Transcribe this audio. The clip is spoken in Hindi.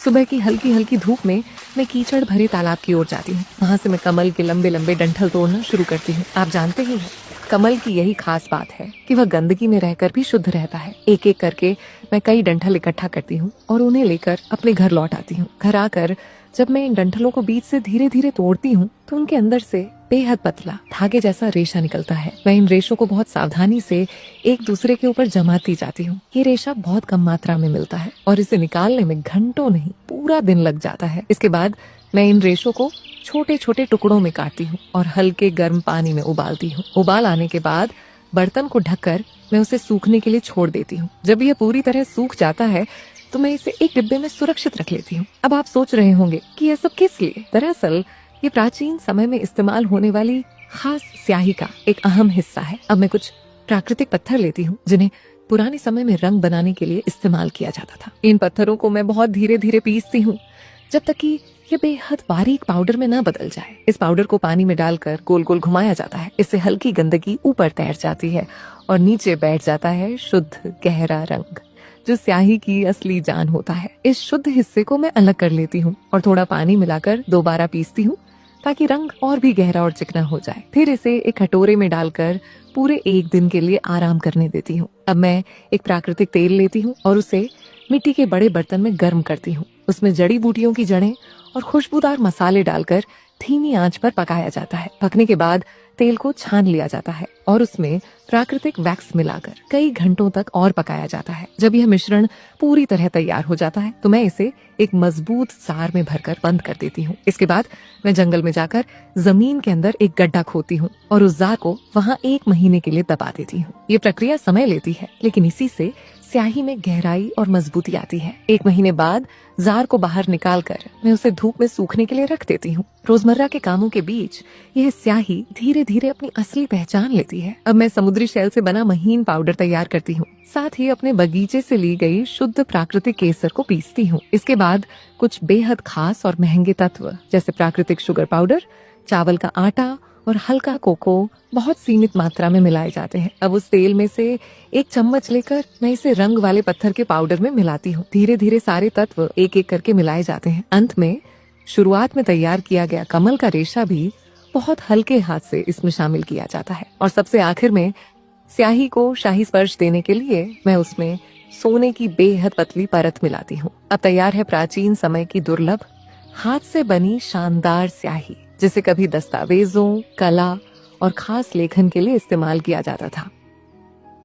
सुबह की हल्की हल्की धूप में मैं कीचड़ भरे तालाब की ओर जाती हूँ। वहां से मैं कमल के लंबे लंबे डंठल तोड़ना शुरू करती हूँ। आप जानते ही हैं, कमल की यही खास बात है कि वह गंदगी में रहकर भी शुद्ध रहता है। एक एक करके मैं कई डंठल इकट्ठा करती हूँ और उन्हें लेकर अपने घर लौट आती हूँ। घर आकर जब मैं इन डंठलों को बीच से धीरे धीरे तोड़ती हूँ तो उनके अंदर से बेहद पतला धागे जैसा रेशा निकलता है। मैं इन रेशों को बहुत सावधानी से एक दूसरे के ऊपर जमाती जाती हूँ। ये रेशा बहुत कम मात्रा में मिलता है और इसे निकालने में घंटों नहीं पूरा दिन लग जाता है। इसके बाद मैं इन रेशों को छोटे छोटे टुकड़ों में काटती हूँ और हल्के गर्म पानी में उबालती हूँ। उबाल आने के बाद बर्तन को ढककर मैं उसे सूखने के लिए छोड़ देती हूँ। जब यह पूरी तरह सूख जाता है तो मैं इसे एक डिब्बे में सुरक्षित रख लेती हूँ। अब आप सोच रहे होंगे कि यह सब किस लिए? दरअसल ये प्राचीन समय में इस्तेमाल होने वाली खास स्याही का एक अहम हिस्सा है। अब मैं कुछ प्राकृतिक पत्थर लेती हूँ जिन्हें पुराने समय में रंग बनाने के लिए इस्तेमाल किया जाता था। इन पत्थरों को मैं बहुत धीरे धीरे पीसती हूँ जब तक कि ये बेहद बारीक पाउडर में न बदल जाए। इस पाउडर को पानी में डालकर गोल गोल घुमाया जाता है। इससे हल्की गंदगी ऊपर तैर जाती है और नीचे बैठ जाता है शुद्ध गहरा रंग, जो स्याही की असली जान होता है। इस शुद्ध हिस्से को मैं अलग कर लेती हूँ और थोड़ा पानी मिलाकर दोबारा पीसती हूँ ताकि रंग और भी गहरा और चिकना हो जाए। फिर इसे एक कटोरे में डालकर पूरे एक दिन के लिए आराम करने देती हूँ। अब मैं एक प्राकृतिक तेल लेती हूँ और उसे मिट्टी के बड़े बर्तन में गर्म करती हूँ। उसमें जड़ी बूटियों की जड़ें और खुशबूदार मसाले डालकर धीमी आंच पर पकाया जाता है। पकने के बाद तेल को छान लिया जाता है और उसमें प्राकृतिक वैक्स मिलाकर कई घंटों तक और पकाया जाता है। जब यह मिश्रण पूरी तरह तैयार हो जाता है तो मैं इसे एक मजबूत जार में भरकर बंद कर देती हूँ। इसके बाद मैं जंगल में जाकर जमीन के अंदर एक गड्ढा खोदती हूँ और उस जार को वहाँ 1 महीने के लिए दबा देती हूँ। ये प्रक्रिया समय लेती है, लेकिन इसी से स्याही में गहराई और मजबूती आती है। 1 महीने बाद जार को बाहर निकालकर मैं उसे धूप में सूखने के लिए रख देती हूँ। रोजमर्रा के कामों के बीच यह स्याही धीरे धीरे अपनी असली पहचान लेती है। अब मैं समुद्री शैल से बना महीन पाउडर तैयार करती हूँ। साथ ही अपने बगीचे से ली गई शुद्ध प्राकृतिक केसर को पीसती हूँ। इसके बाद कुछ बेहद खास और महंगे तत्व जैसे प्राकृतिक शुगर पाउडर, चावल का आटा और हल्का कोको बहुत सीमित मात्रा में मिलाए जाते हैं। अब उस तेल में से 1 चम्मच लेकर मैं इसे रंग वाले पत्थर के पाउडर में मिलाती हूँ। धीरे धीरे सारे तत्व एक एक करके मिलाए जाते हैं। अंत में शुरुआत में तैयार किया गया कमल का रेशा भी बहुत हल्के हाथ से इसमें शामिल किया जाता है और सबसे आखिर में स्याही को शाही स्पर्श देने के लिए मैं उसमें सोने की बेहद पतली परत मिलाती हूँ। अब तैयार है प्राचीन समय की दुर्लभ हाथ से बनी शानदार स्याही, जिसे कभी दस्तावेजों, कला और खास लेखन के लिए इस्तेमाल किया जाता था।